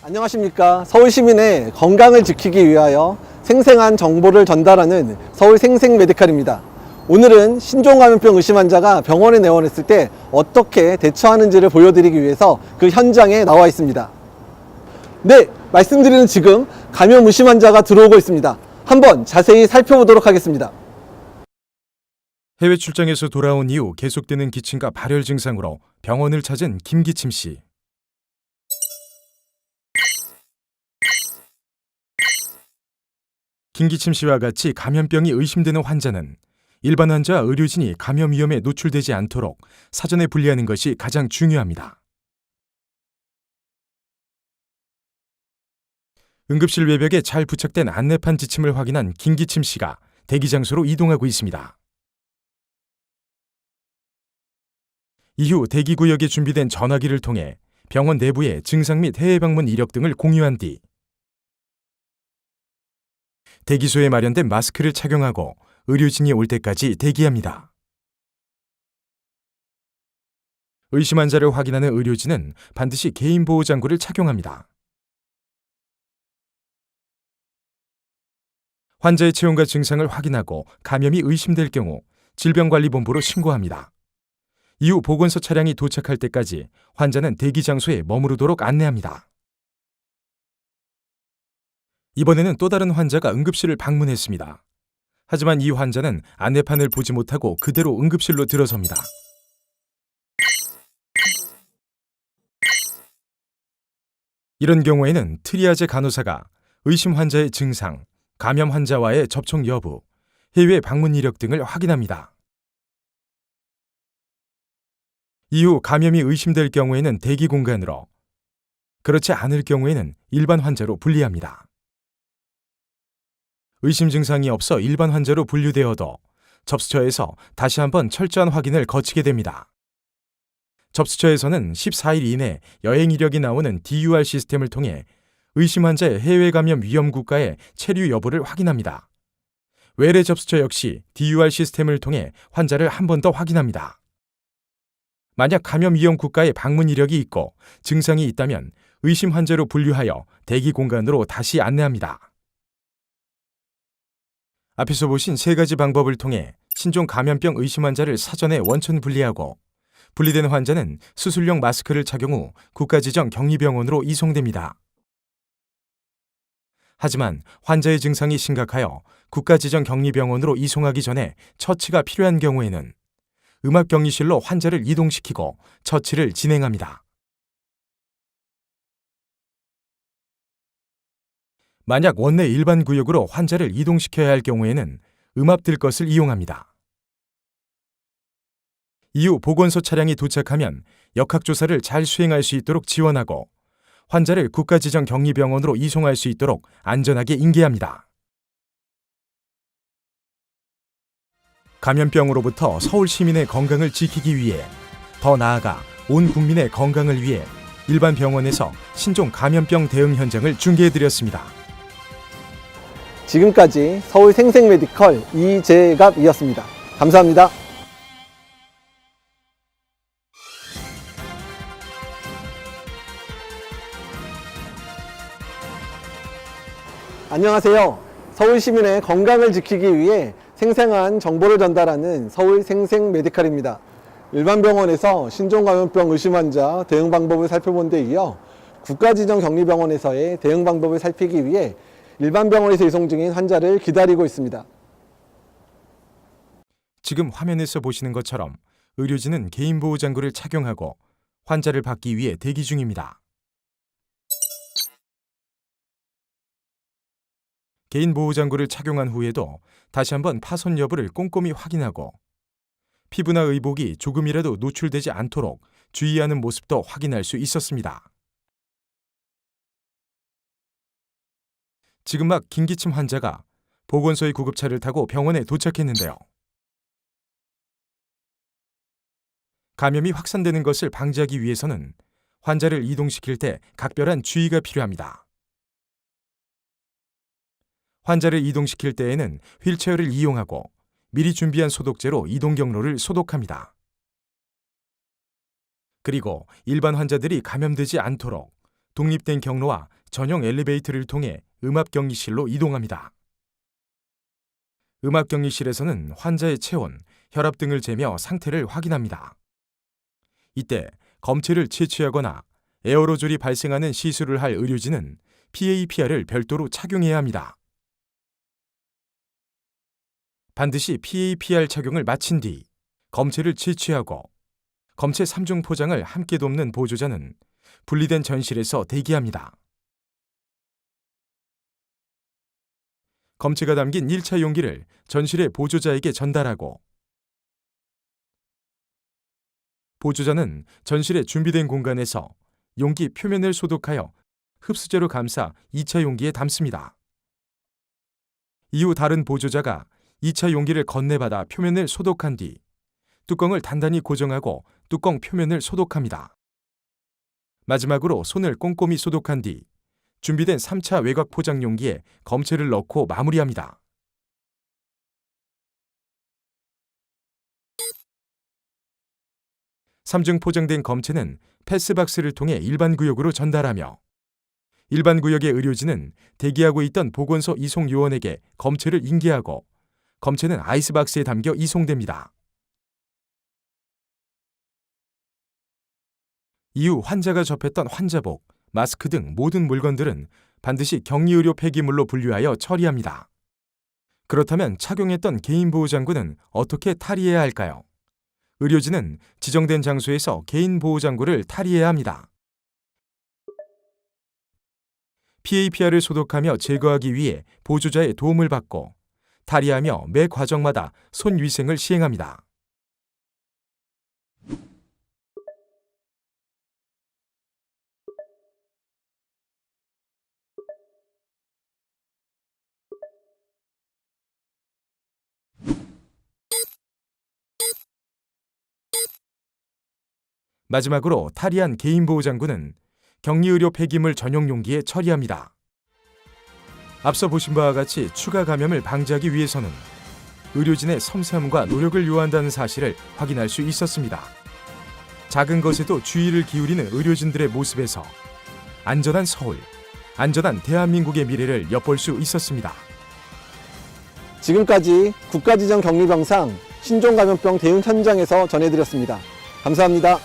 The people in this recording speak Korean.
안녕하십니까. 서울시민의 건강을 지키기 위하여 생생한 정보를 전달하는 서울 생생메디칼입니다. 오늘은 신종감염병 의심 환자가 병원에 내원했을 때 어떻게 대처하는지를 보여드리기 위해서 그 현장에 나와 있습니다. 네, 말씀드리는 지금 감염 의심 환자가 들어오고 있습니다. 한번 자세히 살펴보도록 하겠습니다. 해외 출장에서 돌아온 이후 계속되는 기침과 발열 증상으로 병원을 찾은 김기침 씨. 김기침 씨와 같이 감염병이 의심되는 환자는 일반 환자와 의료진이 감염 위험에 노출되지 않도록 사전에 분리하는 것이 가장 중요합니다. 응급실 외벽에 잘 부착된 안내판 지침을 확인한 김기침 씨가 대기 장소로 이동하고 있습니다. 이후 대기구역에 준비된 전화기를 통해 병원 내부의 증상 및 해외 방문 이력 등을 공유한 뒤 대기소에 마련된 마스크를 착용하고 의료진이 올 때까지 대기합니다. 의심 환자를 확인하는 의료진은 반드시 개인보호장구를 착용합니다. 환자의 체온과 증상을 확인하고 감염이 의심될 경우 질병관리본부로 신고합니다. 이후 보건소 차량이 도착할 때까지 환자는 대기 장소에 머무르도록 안내합니다. 이번에는 또 다른 환자가 응급실을 방문했습니다. 하지만 이 환자는 안내판을 보지 못하고 그대로 응급실로 들어섭니다. 이런 경우에는 트리아제 간호사가 의심 환자의 증상, 감염 환자와의 접촉 여부, 해외 방문 이력 등을 확인합니다. 이후 감염이 의심될 경우에는 대기 공간으로, 그렇지 않을 경우에는 일반 환자로 분리합니다. 의심 증상이 없어 일반 환자로 분류되어도 접수처에서 다시 한번 철저한 확인을 거치게 됩니다. 접수처에서는 14일 이내 여행 이력이 나오는 DUR 시스템을 통해 의심 환자의 해외 감염 위험 국가의 체류 여부를 확인합니다. 외래 접수처 역시 DUR 시스템을 통해 환자를 한 번 더 확인합니다. 만약 감염 위험 국가의 방문 이력이 있고 증상이 있다면 의심 환자로 분류하여 대기 공간으로 다시 안내합니다. 앞에서 보신 세 가지 방법을 통해 신종 감염병 의심 환자를 사전에 원천 분리하고 분리된 환자는 수술용 마스크를 착용 후 국가지정 격리병원으로 이송됩니다. 하지만 환자의 증상이 심각하여 국가지정 격리병원으로 이송하기 전에 처치가 필요한 경우에는 음압격리실로 환자를 이동시키고 처치를 진행합니다. 만약 원내 일반 구역으로 환자를 이동시켜야 할 경우에는 음압들 것을 이용합니다. 이후 보건소 차량이 도착하면 역학조사를 잘 수행할 수 있도록 지원하고 환자를 국가지정 격리병원으로 이송할 수 있도록 안전하게 인계합니다. 감염병으로부터 서울 시민의 건강을 지키기 위해, 더 나아가 온 국민의 건강을 위해 일반 병원에서 신종 감염병 대응 현장을 중계해드렸습니다. 지금까지 서울 생생메디컬 이재갑이었습니다. 감사합니다. 안녕하세요. 서울 시민의 건강을 지키기 위해 생생한 정보를 전달하는 서울 생생메디칼입니다. 일반 병원에서 신종감염병 의심 환자 대응 방법을 살펴본 데 이어 국가지정 격리병원에서의 대응 방법을 살피기 위해 일반 병원에서 이송 중인 환자를 기다리고 있습니다. 지금 화면에서 보시는 것처럼 의료진은 개인보호장구를 착용하고 환자를 받기 위해 대기 중입니다. 개인보호장구를 착용한 후에도 다시 한번 파손 여부를 꼼꼼히 확인하고 피부나 의복이 조금이라도 노출되지 않도록 주의하는 모습도 확인할 수 있었습니다. 지금 막 김기침 환자가 보건소의 구급차를 타고 병원에 도착했는데요. 감염이 확산되는 것을 방지하기 위해서는 환자를 이동시킬 때 각별한 주의가 필요합니다. 환자를 이동시킬 때에는 휠체어를 이용하고 미리 준비한 소독제로 이동 경로를 소독합니다. 그리고 일반 환자들이 감염되지 않도록 독립된 경로와 전용 엘리베이터를 통해 음압격리실로 이동합니다. 음압격리실에서는 환자의 체온, 혈압 등을 재며 상태를 확인합니다. 이때 검체를 채취하거나 에어로졸이 발생하는 시술을 할 의료진은 PAPR을 별도로 착용해야 합니다. 반드시 PAPR 착용을 마친 뒤 검체를 채취하고 검체 3중 포장을 함께 돕는 보조자는 분리된 전실에서 대기합니다. 검체가 담긴 1차 용기를 전실의 보조자에게 전달하고 보조자는 전실에 준비된 공간에서 용기 표면을 소독하여 흡수제로 감싸 2차 용기에 담습니다. 이후 다른 보조자가 2차 용기를 건네받아 표면을 소독한 뒤 뚜껑을 단단히 고정하고 뚜껑 표면을 소독합니다. 마지막으로 손을 꼼꼼히 소독한 뒤 준비된 3차 외곽 포장 용기에 검체를 넣고 마무리합니다. 삼중 포장된 검체는 패스박스를 통해 일반 구역으로 전달하며 일반 구역의 의료진은 대기하고 있던 보건소 이송 요원에게 검체를 인계하고 검체는 아이스박스에 담겨 이송됩니다. 이후 환자가 접했던 환자복, 마스크 등 모든 물건들은 반드시 격리의료 폐기물로 분류하여 처리합니다. 그렇다면 착용했던 개인보호장구는 어떻게 탈의해야 할까요? 의료진은 지정된 장소에서 개인보호장구를 탈의해야 합니다. PAPR을 소독하며 제거하기 위해 보조자의 도움을 받고 탈의하며 매 과정마다 손위생을 시행합니다. 마지막으로 탈의한 개인보호장구는 격리의료 폐기물 전용 용기에 처리합니다. 앞서 보신 바와 같이 추가 감염을 방지하기 위해서는 의료진의 섬세함과 노력을 요한다는 사실을 확인할 수 있었습니다. 작은 것에도 주의를 기울이는 의료진들의 모습에서 안전한 서울, 안전한 대한민국의 미래를 엿볼 수 있었습니다. 지금까지 국가지정 격리병상 신종감염병 대응 현장에서 전해드렸습니다. 감사합니다.